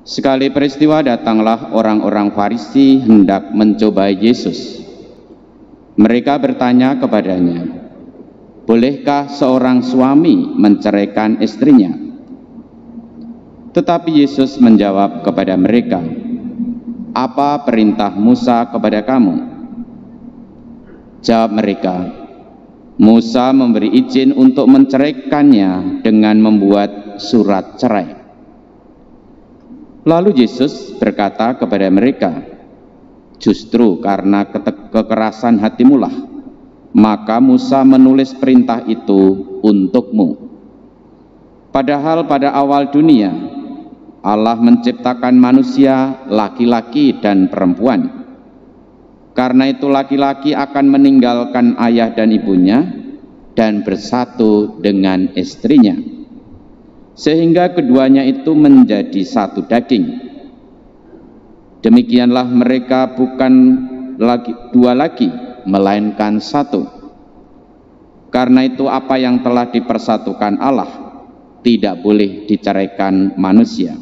Sekali peristiwa datanglah orang-orang Farisi hendak mencobai Yesus. Mereka bertanya kepadanya, "Bolehkah seorang suami menceraikan istrinya?" Tetapi Yesus menjawab kepada mereka, "Apa perintah Musa kepada kamu?" Jawab mereka, "Musa memberi izin untuk menceraikannya dengan membuat surat cerai." Lalu Yesus berkata kepada mereka, "Justru karena kekerasan hatimulah, maka Musa menulis perintah itu untukmu. Padahal pada awal dunia, Allah menciptakan manusia laki-laki dan perempuan. Karena itu laki-laki akan meninggalkan ayah dan ibunya dan bersatu dengan istrinya, sehingga keduanya itu menjadi satu daging. Demikianlah mereka bukan lagi dua lagi, melainkan satu. Karena itu apa yang telah dipersatukan Allah tidak boleh diceraikan manusia."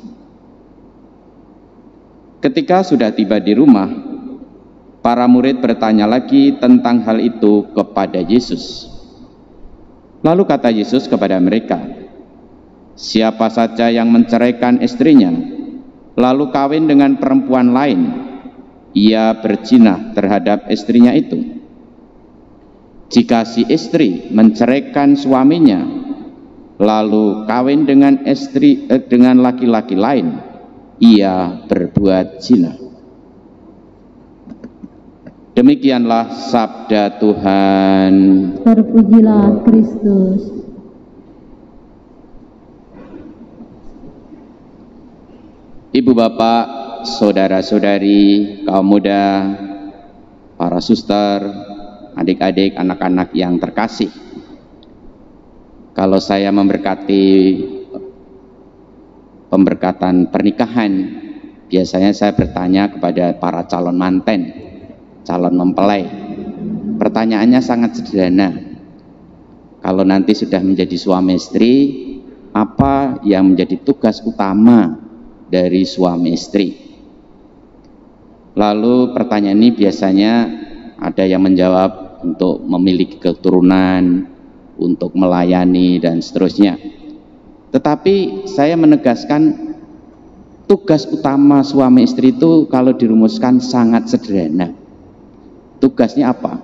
Ketika sudah tiba di rumah, para murid bertanya lagi tentang hal itu kepada Yesus. Lalu kata Yesus kepada mereka, "Siapa saja yang menceraikan istrinya, lalu kawin dengan perempuan lain, ia berzina terhadap istrinya itu. Jika si istri menceraikan suaminya, lalu kawin dengan dengan laki-laki lain, ia berbuat zina." Demikianlah sabda Tuhan. Terpujilah Kristus. Ibu bapak, saudara-saudari, kaum muda, para suster, adik-adik, anak-anak yang terkasih, kalau saya memberkati pemberkatan pernikahan, biasanya saya bertanya kepada para calon manten, calon mempelai. Pertanyaannya sangat sederhana. Kalau nanti sudah menjadi suami istri, apa yang menjadi tugas utama dari suami istri? Lalu pertanyaan ini biasanya ada yang menjawab untuk memiliki keturunan, untuk melayani, dan seterusnya. Tetapi saya menegaskan, tugas utama suami istri itu kalau dirumuskan sangat sederhana. Tugasnya apa?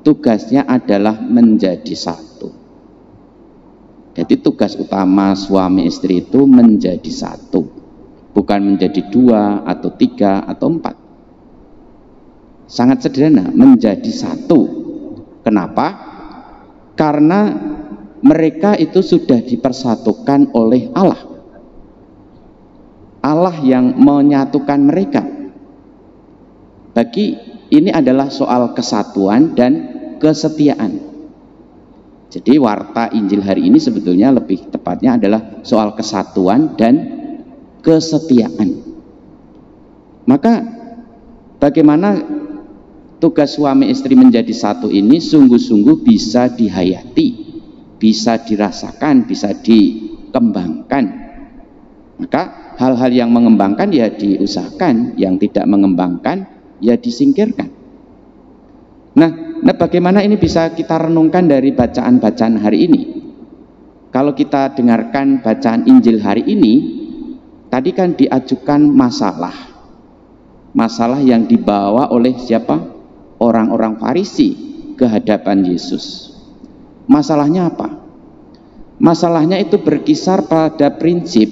Tugasnya adalah menjadi satu. Jadi tugas utama suami istri itu menjadi satu, bukan menjadi dua atau tiga atau empat. Sangat sederhana, menjadi satu. Kenapa? Karena mereka itu sudah dipersatukan oleh Allah. Allah yang menyatukan mereka. Ini adalah soal kesatuan dan kesetiaan. Jadi warta Injil hari ini sebetulnya lebih tepatnya adalah soal kesatuan dan kesetiaan. Maka bagaimana tugas suami istri menjadi satu ini sungguh-sungguh bisa dihayati, bisa dirasakan, bisa dikembangkan. Maka hal-hal yang mengembangkan ya diusahakan, yang tidak mengembangkan ya disingkirkan. Nah, bagaimana ini bisa kita renungkan dari bacaan-bacaan hari ini? Kalau kita dengarkan bacaan Injil hari ini, tadi kan diajukan masalah yang dibawa oleh siapa? Orang-orang Farisi ke hadapan Yesus. Masalahnya apa? Masalahnya itu berkisar pada prinsip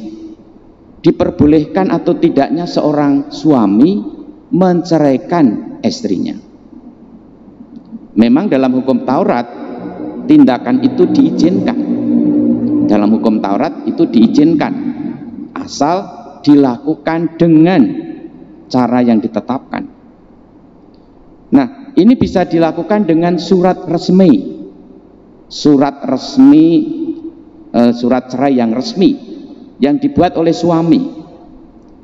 diperbolehkan atau tidaknya seorang suami menceraikan istrinya. Memang dalam hukum Taurat tindakan itu diizinkan. Dalam hukum Taurat itu diizinkan, asal dilakukan dengan cara yang ditetapkan. Nah, ini bisa dilakukan dengan surat resmi. Surat cerai yang resmi yang dibuat oleh suami.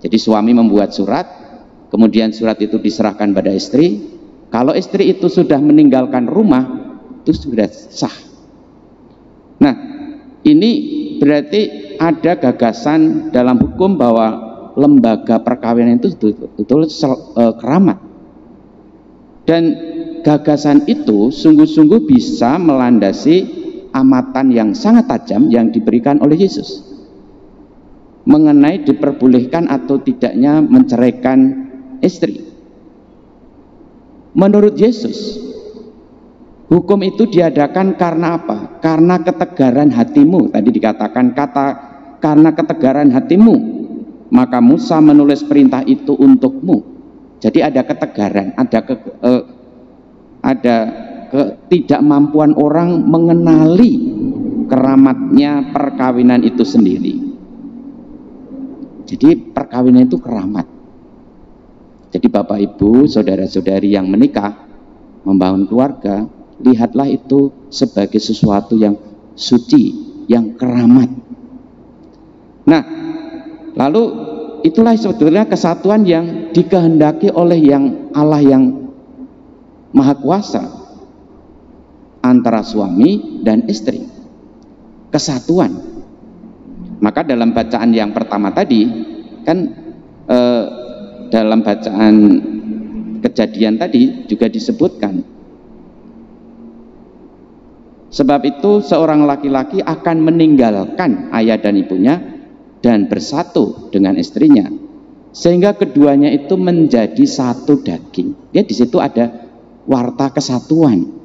Jadi suami membuat surat, kemudian surat itu diserahkan pada istri. Kalau istri itu sudah meninggalkan rumah, itu sudah sah. Nah, ini berarti ada gagasan dalam hukum bahwa lembaga perkawinan itu betul-betul keramat. Dan gagasan itu sungguh-sungguh bisa melandasi amatan yang sangat tajam yang diberikan oleh Yesus mengenai diperbolehkan atau tidaknya menceraikan istri. Menurut Yesus, hukum itu diadakan karena apa? Karena ketegaran hatimu. Tadi dikatakan karena ketegaran hatimu, maka Musa menulis perintah itu untukmu. Jadi ada ketegaran, ada ketidakmampuan orang mengenali keramatnya perkawinan itu sendiri. Jadi perkawinan itu keramat. Jadi Bapak Ibu, saudara-saudari yang menikah, membangun keluarga, lihatlah itu sebagai sesuatu yang suci, yang keramat. Nah, lalu itulah sebetulnya kesatuan yang dikehendaki oleh Allah yang Maha Kuasa antara suami dan istri. Kesatuan. Maka dalam bacaan yang pertama tadi kan dalam bacaan Kejadian tadi juga disebutkan, sebab itu seorang laki-laki akan meninggalkan ayah dan ibunya dan bersatu dengan istrinya, sehingga keduanya itu menjadi satu daging. Ya, di situ ada warta kesatuan,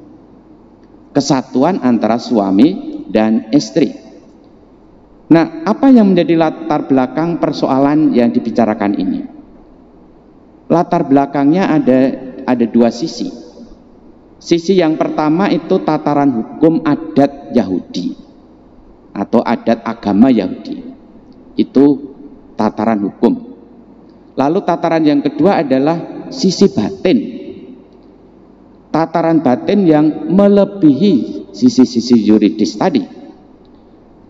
kesatuan antara suami dan istri. Nah, apa yang menjadi latar belakang persoalan yang dibicarakan ini? Latar belakangnya ada dua sisi. Sisi yang pertama itu tataran hukum adat Yahudi atau adat agama Yahudi. Itu tataran hukum. Lalu tataran yang kedua adalah sisi batin. Tataran batin yang melebihi sisi-sisi yuridis tadi.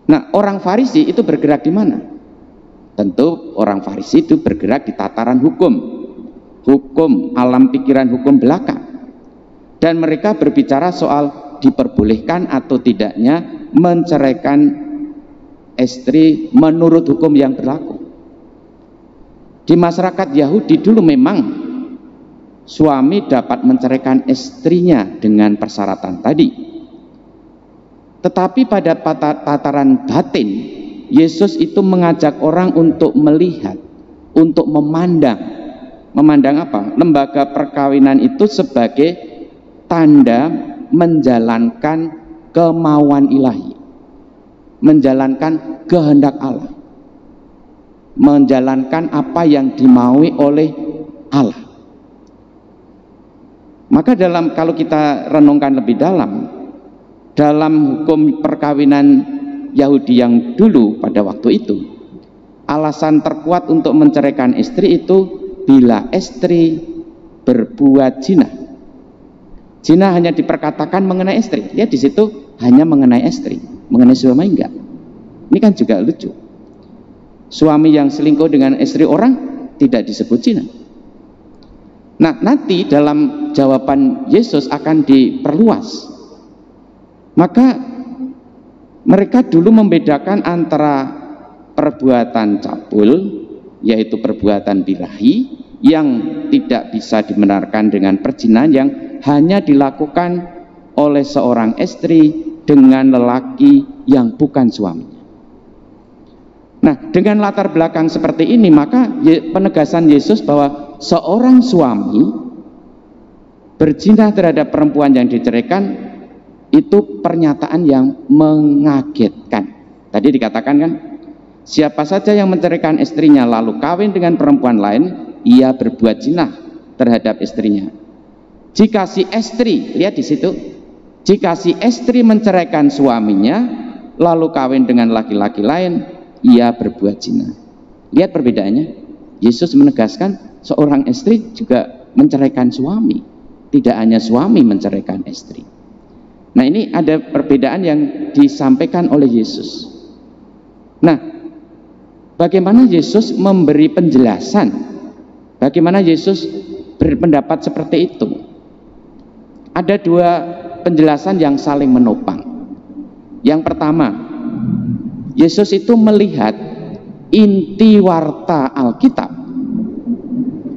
Nah, orang Farisi itu bergerak di mana? Tentu orang Farisi itu bergerak di tataran hukum. Hukum, alam pikiran hukum belaka. Dan mereka berbicara soal diperbolehkan atau tidaknya menceraikan istri menurut hukum yang berlaku. Di masyarakat Yahudi dulu memang suami dapat menceraikan istrinya dengan persyaratan tadi. Tetapi pada tataran batin, Yesus itu mengajak orang untuk melihat, untuk memandang. Memandang apa? Lembaga perkawinan itu sebagai tanda menjalankan kemauan ilahi, menjalankan kehendak Allah, menjalankan apa yang dimaui oleh Allah. Maka kalau kita renungkan lebih dalam hukum perkawinan Yahudi yang dulu pada waktu itu, alasan terkuat untuk menceraikan istri itu bila istri berbuat zina. Zina hanya diperkatakan mengenai istri. Ya, di situ hanya mengenai istri, mengenai suami enggak. Ini kan juga lucu. Suami yang selingkuh dengan istri orang tidak disebut zina. Nah, nanti dalam jawaban Yesus akan diperluas. Maka mereka dulu membedakan antara perbuatan cabul, yaitu perbuatan birahi yang tidak bisa dibenarkan dengan perzinahan, yang hanya dilakukan oleh seorang istri dengan lelaki yang bukan suaminya. Nah, dengan latar belakang seperti ini, maka penegasan Yesus bahwa seorang suami berzina terhadap perempuan yang diceraikan itu pernyataan yang mengagetkan. Tadi dikatakan kan, siapa saja yang menceraikan istrinya lalu kawin dengan perempuan lain, ia berbuat zina terhadap istrinya. Jika si istri, lihat di situ, jika si istri menceraikan suaminya lalu kawin dengan laki-laki lain, ia berbuat zina. Lihat perbedaannya. Yesus menegaskan seorang istri juga menceraikan suami, tidak hanya suami menceraikan istri. Nah, ini ada perbedaan yang disampaikan oleh Yesus. Nah, bagaimana Yesus memberi penjelasan? Bagaimana Yesus berpendapat seperti itu? Ada dua penjelasan yang saling menopang. Yang pertama, Yesus itu melihat inti warta Alkitab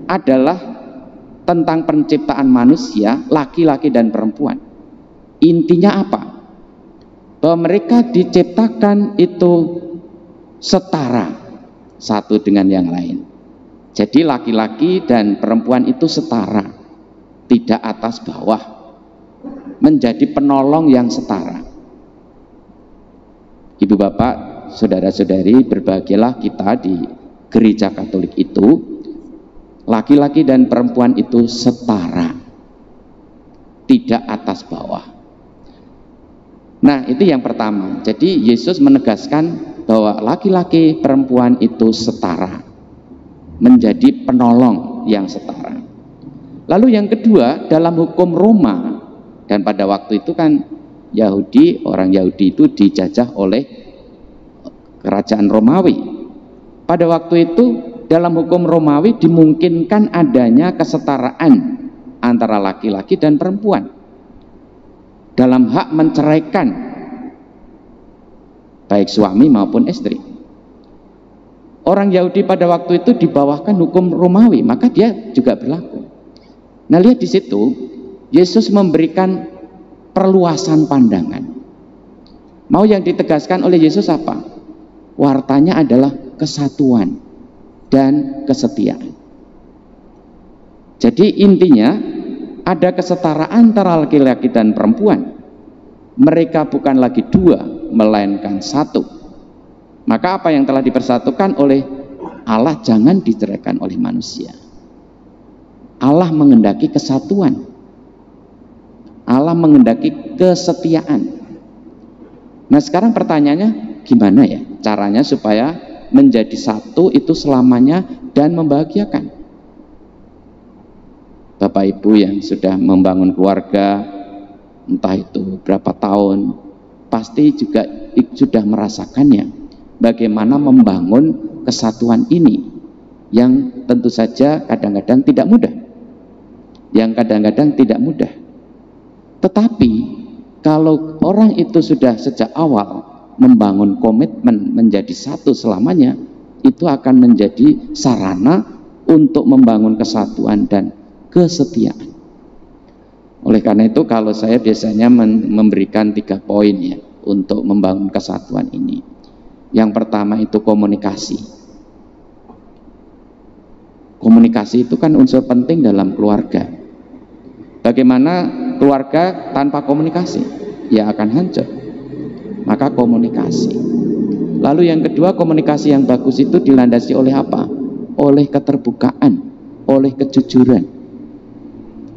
adalah tentang penciptaan manusia, laki-laki dan perempuan. Intinya apa? Bahwa mereka diciptakan itu setara satu dengan yang lain. Jadi laki-laki dan perempuan itu setara, tidak atas bawah, menjadi penolong yang setara. Ibu bapak, saudara-saudari, berbahagialah kita di gereja Katolik itu, laki-laki dan perempuan itu setara, tidak atas bawah. Nah, itu yang pertama. Jadi Yesus menegaskan bahwa laki-laki perempuan itu setara, menjadi penolong yang setara. Lalu yang kedua, dalam hukum Roma, dan pada waktu itu kan orang Yahudi itu dijajah oleh kerajaan Romawi. Pada waktu itu dalam hukum Romawi dimungkinkan adanya kesetaraan antara laki-laki dan perempuan dalam hak menceraikan baik suami maupun istri. Orang Yahudi pada waktu itu di bawahkan hukum Romawi, maka dia juga berlaku. Nah, lihat di situ Yesus memberikan perluasan pandangan. Mau yang ditegaskan oleh Yesus apa? Wartanya adalah kesatuan dan kesetiaan. Jadi intinya ada kesetaraan antara laki-laki dan perempuan. Mereka bukan lagi dua, melainkan satu. Maka apa yang telah dipersatukan oleh Allah jangan diceraikan oleh manusia. Allah menghendaki kesatuan. Allah menghendaki kesetiaan. Nah, sekarang pertanyaannya gimana ya caranya supaya menjadi satu itu selamanya dan membahagiakan? Bapak Ibu yang sudah membangun keluarga entah itu berapa tahun, pasti juga sudah merasakannya, bagaimana membangun kesatuan ini yang tentu saja kadang-kadang tidak mudah. Tetapi kalau orang itu sudah sejak awal membangun komitmen menjadi satu selamanya, itu akan menjadi sarana untuk membangun kesatuan dan kesetiaan. Oleh karena itu kalau saya biasanya memberikan 3 poin ya untuk membangun kesatuan ini. Yang pertama itu komunikasi. Komunikasi itu kan unsur penting dalam keluarga. Bagaimana keluarga tanpa komunikasi? Ya akan hancur. Maka komunikasi. Lalu yang kedua, komunikasi yang bagus itu dilandasi oleh apa? Oleh keterbukaan, oleh kejujuran.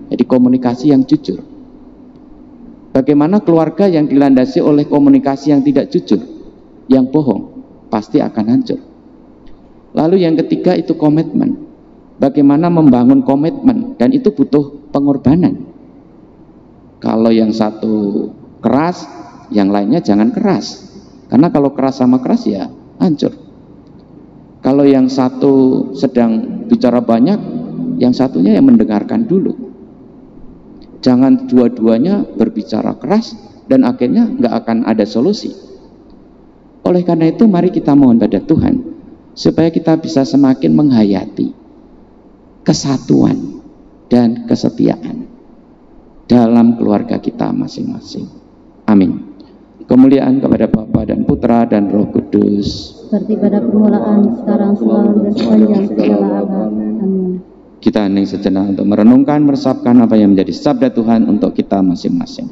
Jadi komunikasi yang jujur. Bagaimana keluarga yang dilandasi oleh komunikasi yang tidak jujur, yang bohong, pasti akan hancur. Lalu yang ketiga itu komitmen. Bagaimana membangun komitmen, dan itu butuh pengorbanan. Kalau yang satu keras, yang lainnya jangan keras. Karena kalau keras sama keras ya hancur. Kalau yang satu sedang bicara banyak, yang satunya yang mendengarkan dulu. Jangan dua-duanya berbicara keras dan akhirnya nggak akan ada solusi. Oleh karena itu mari kita mohon pada Tuhan supaya kita bisa semakin menghayati kesatuan dan kesetiaan dalam keluarga kita masing-masing. Amin. Kemuliaan kepada Bapa dan Putra dan Roh Kudus. Seperti pada permulaan, sekarang, selalu, dan sepanjang segala abad. Amin. Kita hening sejenak untuk merenungkan, meresapkan apa yang menjadi sabda Tuhan untuk kita masing-masing.